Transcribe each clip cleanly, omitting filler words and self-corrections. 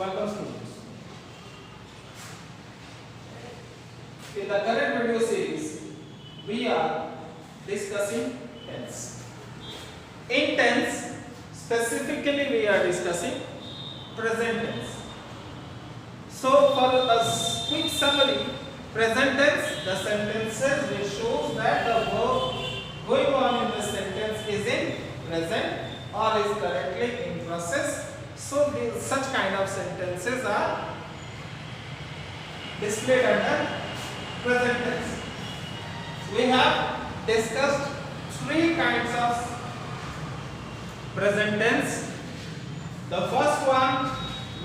Welcome students. In the current video series, we are discussing tense. In tense, specifically we are discussing present tense. So for a quick summary, present tense, the sentences which shows that the verb going on in the sentence is in present or is currently in process. So such kind of sentences are displayed under present tense. We have discussed three kinds of present tense. The first one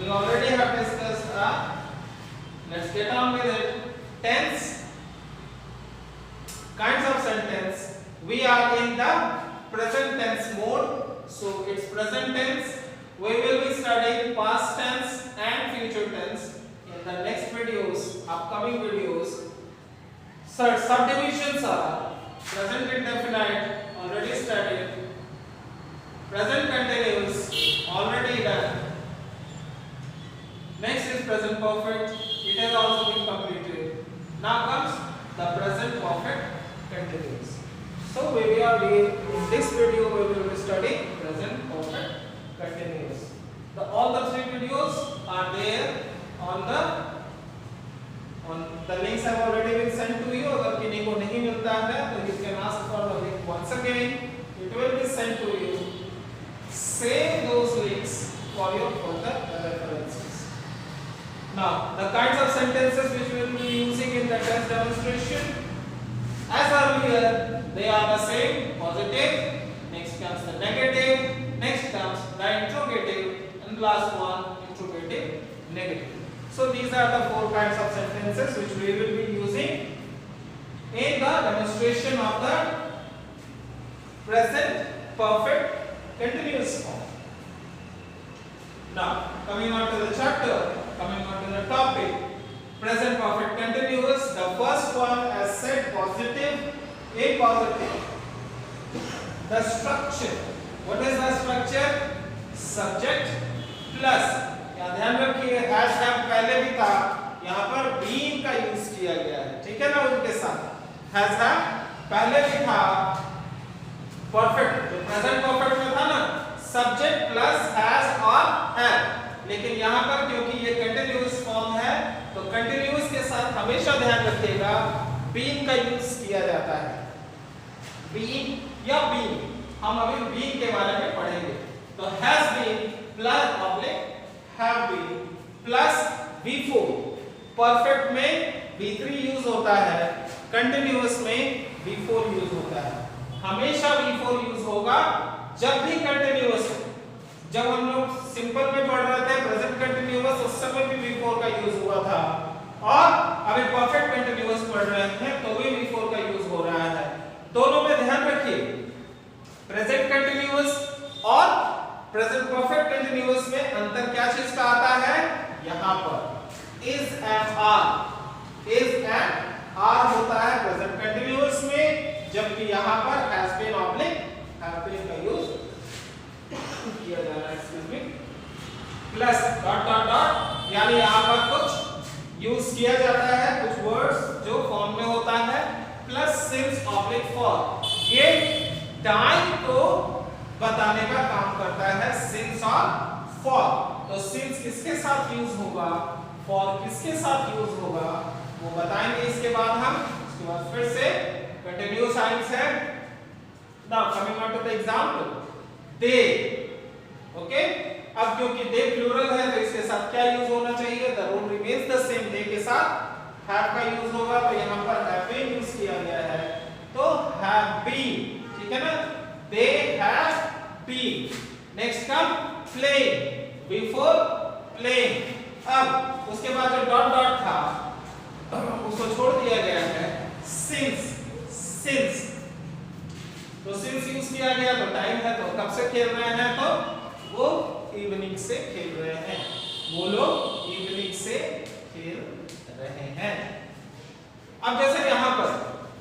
we already have discussed. Let's get on with it. Tense kinds of sentence. We are in the present tense mode. So it's present tense. We will be studying past tense and future tense in the next videos, upcoming videos. So subdivisions are present indefinite, already studied. Present continuous, already done. Next is present perfect. It has also been completed. Now comes the present perfect continuous. So in this video we will be studying present perfect continuous. All the three videos are there on the links have already been sent to you. अगर किन्हीं को नहीं मिलता है तो you can ask for the link once again. It will be sent to you. Save those links for your further references. Now, the kinds of sentences which we will be using in the test demonstration, as earlier, they are the same: positive, next comes the negative, next comes the interrogative, and last one, interrogative negative. So these are the four kinds of sentences which we will be using in the demonstration of the present perfect continuous form. Now, coming on to the chapter, coming on to the topic, present perfect continuous. The first one, as said, positive, a positive. The structure. What is the structure? Subject plus. यहाँ ध्यान रखिए, as have पहले भी था, यहाँ पर been का use किया गया है, ठीक है ना? उनके साथ has have पहले भी था, perfect, तो present perfect में था ना, subject plus has और have, लेकिन यहाँ पर क्योंकि ये continuous form है, तो continuous के साथ हमेशा ध्यान रखिएगा, been का यूज किया जाता है, been या been, हम अभी been के बारे में पढ़ेंगे, तो has been plus public have been plus V4. Perfect में V3 यूज होता है, कंटिन्यूअस में V4 यूज होता है. हमेशा V4 यूज होगा जब भी कंटिन्यूअस हो. जब हम लोग सिंपल में पढ़ रहे थे प्रेजेंट कंटिन्यूअस, उस समय भी V4 का यूज हुआ था, और अभी परफेक्ट कंटिन्यूअस पढ़ रहे हैं तो भी V4 का यूज हो रहा है. दोनों में ध्यान रखिए, प्रेजेंट कंटिन्यूअस और प्रेजेंट परफेक्ट कंटिन्यूअस में अंतर क्या चीज का आता है? यहां पर is and are होता है प्रेजेंट कंटिन्यूअस में, जबकि यहां पर has been oblique have been का यूज किया जा रहा है. Excuse me, plus dot dot dot, यानी यहां पर कुछ यूज किया जाता है, कुछ वर्ड्स जो फॉर्म में होता है, प्लस सिंस ऑब्लिक फॉर. ये टाइम को बताने का काम करता है, सिंस और फॉर. तो सिंस किसके साथ यूज होगा, फॉर किसके साथ यूज होगा, वो बताएंगे इसके बाद हम. इसके बाद फिर से कंटिन्यूअस साइंस है. Now coming on to the example, they. Okay, अब क्योंकि दे प्लूरल है तो इसके साथ क्या यूज होना चाहिए? The rule remains the same. They के साथ हैव का यूज होगा, तो यहां पर हैव बीन यूज किया गया है, तो हैव बीन, ठीक है ना? They have been. Next come playing. Before playing. अब उसके बाद जो डॉट डॉट था उसको छोड़ दिया गया है. Since. तो since यूज किया गया तो टाइम है, तो कब से खेल रहे हैं? तो वो इवनिंग से खेल रहे हैं. वो लोग इवनिंग से खेल रहे हैं. अब जैसे यहाँ पर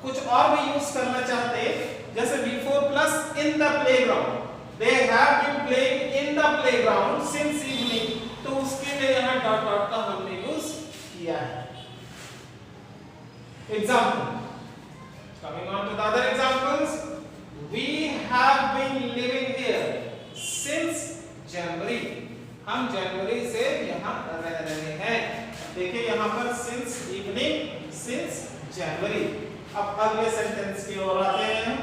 कुछ और भी यूज करना चाहते, जैसे before plus in the playground. They have been playing in the playground since evening. तो उसके लिए यहाँ डॉट डॉट का हमने यूज किया है। Example, coming on to the other examples, we have been living here since January. हम जनवरी से यहाँ रह रहे हैं। देखिए यहाँ पर सिंस इवनिंग, सिंस जनवरी। अब अगले सेंटेंस की ओर आते हैं।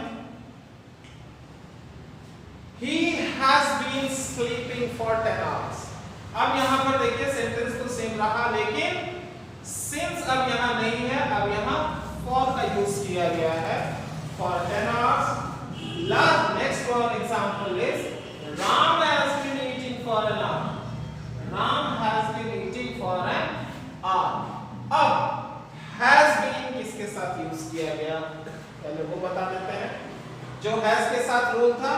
He has been sleeping for 10 hours. अब यहाँ पर देखिए सेंटेंस तो सेम रहा, लेकिन since अब यहाँ नहीं है, अब यहाँ for का यूज किया गया है, for 10 hours. Next one example is Ram has been eating for an hour. Ram has been eating for an hour. अब has been किसके साथ यूज किया गया, पहले वो बता देते हैं। जो has के साथ रूल था,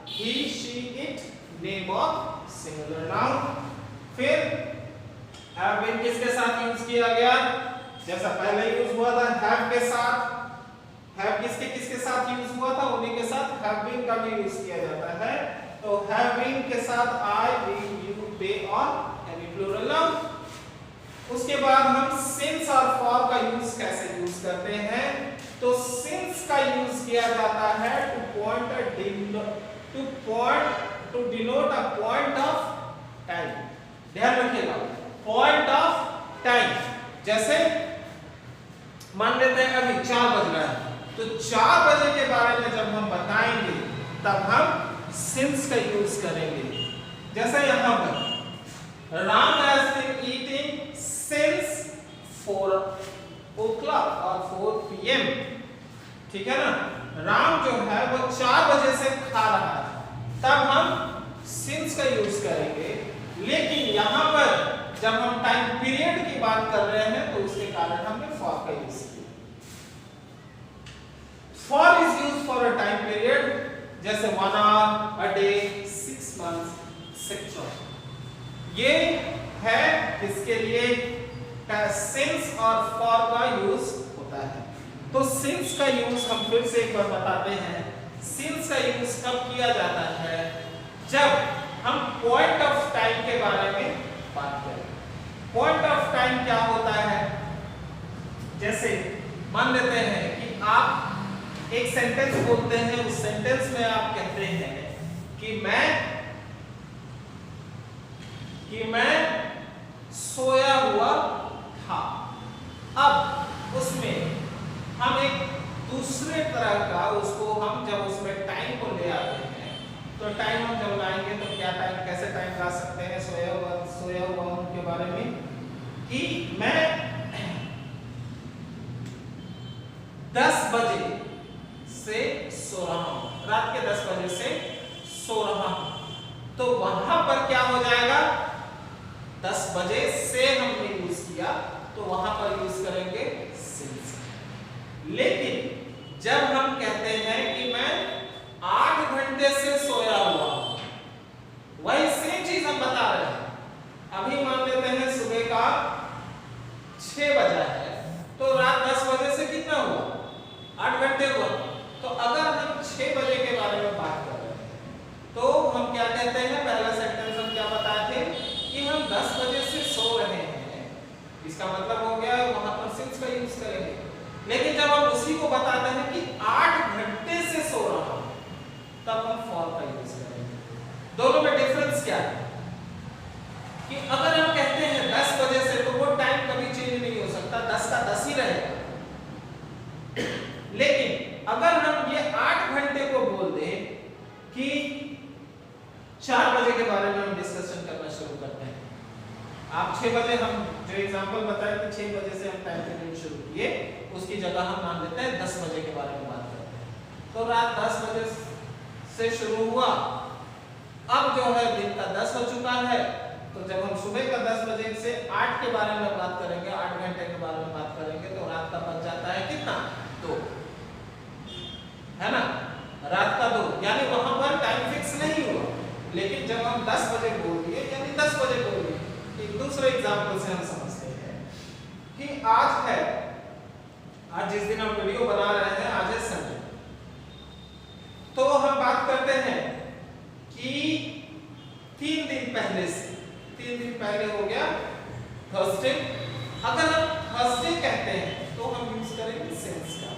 he, she, it, name of singular noun। फिर have been किसके साथ यूज किया गया, जैसा पहले यूज हुआ था have के साथ। have किसके साथ यूज हुआ था, उन्हीं के साथ have been का भी यूज किया जाता है। तो have been के साथ I, we, you, they और any plural noun। उसके बाद हम since और for का यूज कैसे यूज करते हैं, तो since का यूज किया जाता है to denote a point of time। ध्यान रखिएगा, point of time। जैसे मान लेते हैं अभी 4 बज रहा है, तो 4 बजे के बारे में जब हम बताएंगे तब हम since का यूज करेंगे। जैसे यहाँ पर Ram has been eating since 4 o'clock और 4 PM। ठीक है ना, राम जो है वो 4 बजे से खा रहा है, तब हम since का यूज करेंगे। लेकिन यहाँ पर जब हम टाइम पीरियड की बात कर रहे हैं तो उसके कारण हमने for का यूज किया। For is used for a time period, जैसे 1 hour, a day, 6 months, etc। ये है इसके लिए since और for का यूज होता है। तो since का यूज हम फिर से एक बार बताते हैं। since का यूज कब किया जाता है, जब हम point of time के बारे में बात करें। point of time क्या होता है, जैसे मान लेते हैं कि आप एक सेंटेंस बोलते हैं, उस सेंटेंस में आप कहते हैं कि मैं सोया हुआ था। अब उसमें हम एक दूसरे तरह का उसको हम जब उसमें टाइम को ले आते हैं, तो टाइम हम जब लाएंगे तो क्या टाइम, कैसे टाइम ला सकते हैं सोया हुआ उनके बारे में, कि मैं 10 बजे से सो रहा हूं, रात के 10 बजे से सो रहा हूं। तो वहां पर क्या हो जाएगा, 10 बजे से हमने यूज किया तो वहां पर यूज करेंगे since। लेकिन जब हम कहते हैं कि मैं 8 घंटे से सोया हुआ हूं, वही सेम चीज हम बता रहे हैं। अभी मान लेते हैं सुबह का 6 बजा है, तो रात 10 बजे से कितना हुआ, 8 घंटे हुआ। तो अगर हम 6 बजे के बारे में बात कर रहे हैं तो हम क्या कहते हैं, पहला सेंटेंस हम क्या बताए थे कि हम 10 बजे से सो रहे हैं, इसका मतलब हो गया वहां पर since का यूज करेंगे। लेकिन जब हम उसी को बताते हैं कि 8 घंटे से सो रहा हूं, तब हम for का यूज करेंगे। दोनों में डिफरेंस क्या है कि अगर हम कहते हैं 10 बजे से, तो वो टाइम कभी चेंज नहीं हो सकता, 10 का 10 ही रहेगा। लेकिन अगर हम ये 8 घंटे को बोल दें कि 4 बजे के बारे में हम डिस्कशन करना शुरू करते हैं। आप 6 बजे, हम जो एग्जांपल बताए कि 6 बजे से हम टाइम पीरियड शुरू किए, उसकी जगह हम मान लेते हैं 10 बजे के बारे में बात करते हैं। तो रात 10 बजे से शुरू हुआ, अब जो है दिन का 10 हो चुका है, तो जब हम सुबह का 10 बजे से 8 के बारे में बात करेंगे, 8 घंटे के बारे में बात करेंगे, तो रात का बच जाता है कितना, 2, है ना, रात का 2। यानी वहां पर टाइम फिक्स नहीं हुआ, लेकिन जब हम 10 बजे बोल दिए यानी 10 बजे बोल दिए। एक दूसरे एग्जांपल से हम समझते हैं कि आज जिस दिन हम वीडियो बना रहे हैं, आज है संडे, तो हम बात करते हैं कि 3 दिन 3 दिन पहले हो गया थर्सडे। अगर हम थर्सडे कहते हैं तो हम यूज करेंगे सिंस का,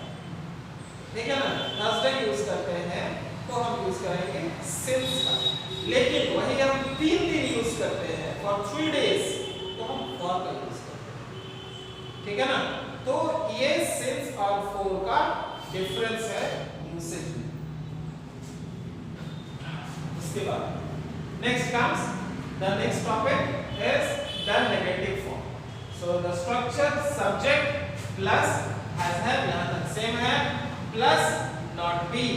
ठीक है ना। थर्सडे यूज करते हैं तो हम यूज करेंगे सिंस का। लेकिन वही हम 3 दिन यूज करते हैं फॉर 3 डेज तो हम फॉर का यूज करते हैं, ठीक है ना। तो ये सिंस और फॉर का डिफरेंस है यूसेज में। उसके बाद next comes the next topic is the negative form. So the structure subject plus has have यहाँ तक सेम है plus not been,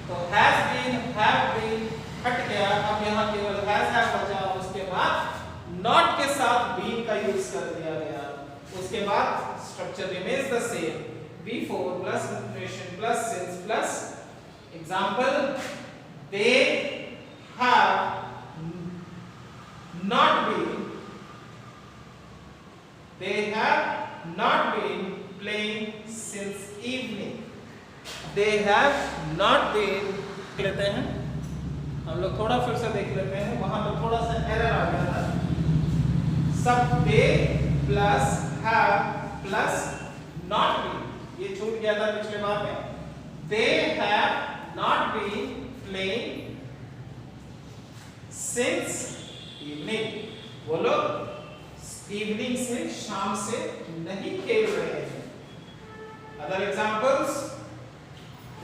तो has been have been हट गया, अब यहाँ केवल has have बचा और उसके बाद not के साथ been का यूज कर दिया गया। उसके बाद structure remains the same, before plus punctuation plus since plus example they have not been playing since evening. They have not been, लेते हैं हम लोग थोड़ा फिर से देख लेते हैं, वहां पर थोड़ा सा एरर आ गया था। सब they plus have plus not been, ये छूट गया था पिछले बार में। They have not been playing since evening, वो लोग इवनिंग से शाम से नहीं खेल रहे हैं। Other examples,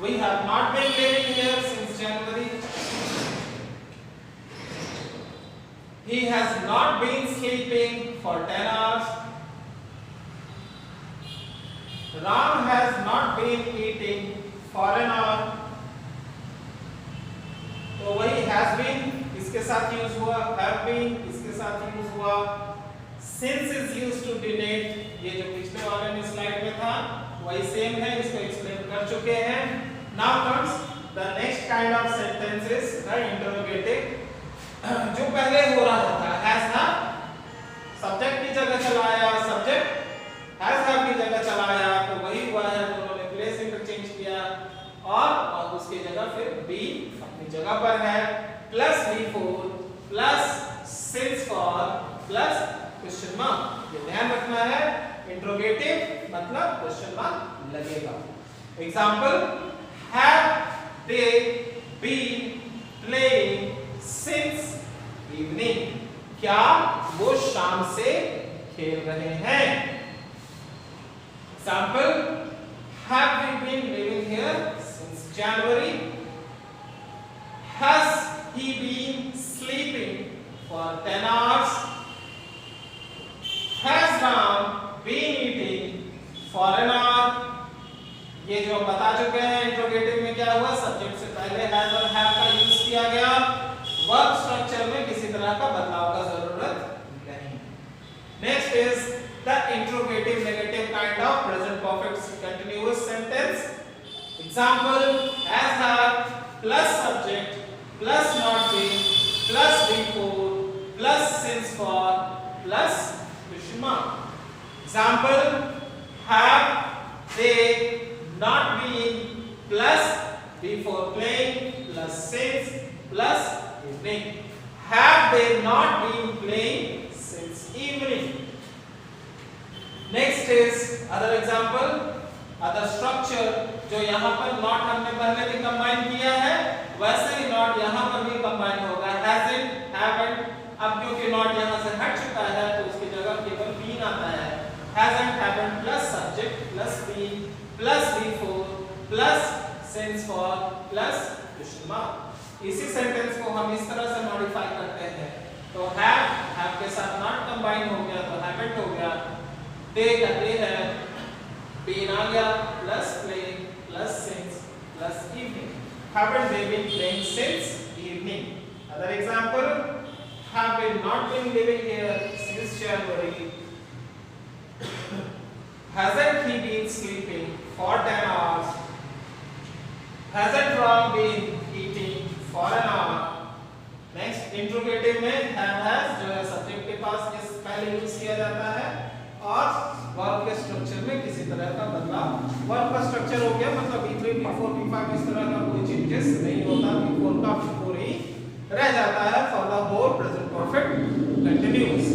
we have not been living here since January. He has not been sleeping for 10 hours. Ram has not been eating for an hour. तो वही has been इसके साथ यूज हुआ, have been इसके साथ यूज हुआ, since is used to denote, ये जो पिछले वाले में स्लाइड में था वही सेम है, इसको एक्सप्लेन कर चुके हैं। Now comes the next kind of sentences, the interrogative, जो पहले हो रहा था has have सब्जेक्ट की जगह चलाया, सब्जेक्ट has have की जगह चलाया, तो वही हुआ है, दोनों ने प्लेस इंटरचेंज किया और उसकी जगह फिर be अपनी जगह पर है, plus before plus since for plus question mark. ये ध्यान रखना है, इंट्रोगेटिव मतलब क्वेश्चन मार्क लगेगा। Example, have they been playing since evening, क्या वो शाम से खेल रहे हैं। Example, have we been living here since January, has he been sleeping for 10 hours, has Ram been eating for an hour। ये जो हम बता चुके हैं इंट्रोगेटिव में क्या हुआ, सब्जेक्ट से पहले has और have का यूज किया गया, वर्ब स्ट्रक्चर में किसी तरह का बदलाव का जरूरत नहीं। Next is the interrogative negative kind of present perfect continuous sentence. Example, has have plus subject plus not been plus before plus since for plus question mark। Example, have they not been plus before playing plus since plus evening, have they not been playing since evening। Next is other example, other structure, जो यहाँ पर not हमने पहले भी combine किया है वैसे ही not यहाँ पर भी कंबाइन होगा, hasn't, haven't। अब क्योंकि not यहाँ से हट चुका है तो उसकी जगह केवल been आता है, hasn't, haven't plus subject plus been plus before plus since for plus question mark। इसी सेंटेंस को हम इस तरह से मॉडिफाई करते हैं, तो have के साथ not कंबाइन हो गया तो haven't हो गया, they है, been आ गया plus playing plus since plus evening, haven't they been playing since evening। Other example, have they not been living here since January, hasn't he been sleeping for 10 hours, hasn't Ram been eating for an hour। Next interrogative में have has जो है subject के पास इस पहले use किया जाता है और वर्ब के स्ट्रक्चर में किसी तरह का बदलाव, वर्ब का स्ट्रक्चर हो गया मतलब B3 B4 B5 इस तरह का कोई चेंजेस नहीं होता, B4 का B4 ही रह जाता है for the whole present perfect continuous.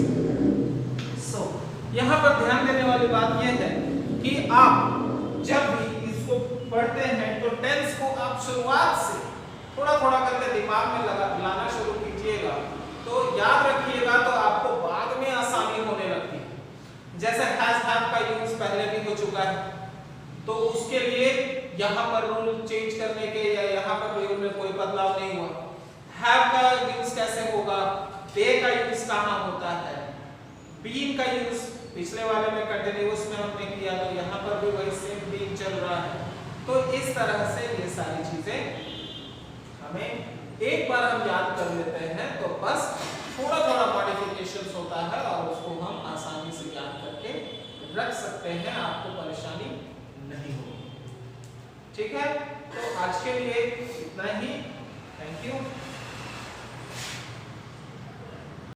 So यहाँ पर ध्यान देने वाली बात यह है कि आप जब भी इसको पढ़ते हैं तो टेंस को आप शुरुआत से थोड़ा थोड़ा करके दिमाग में लाना शुरू कीजिएगा, तो याद रखिएगा, तो आपको बाद में आसानी होने लगती है। जैसे हैज हैव का यूज पहले भी हो चुका है, तो उसके लिए यहाँ पर रूल चेंज करने के या यहाँ पर रूल में कोई बदलाव नहीं हुआ। हैव का यूज कैसे होगा, दे का यूज कहाँ होता है, बीन का यूज पिछले वाले में कंटिन्यूअस में हमने किया, तो यहाँ पर भी वही सेम बीन चल रहा है। तो इस तरह से ये सारी चीजें हमें एक बार हम याद कर लेते हैं तो बस थोड़ा थोड़ा मॉडिफिकेशन होता है और उसको हम आसानी से याद करके रख सकते हैं, आपको परेशानी नहीं होगी। ठीक है, तो आज के लिए इतना ही। Thank you.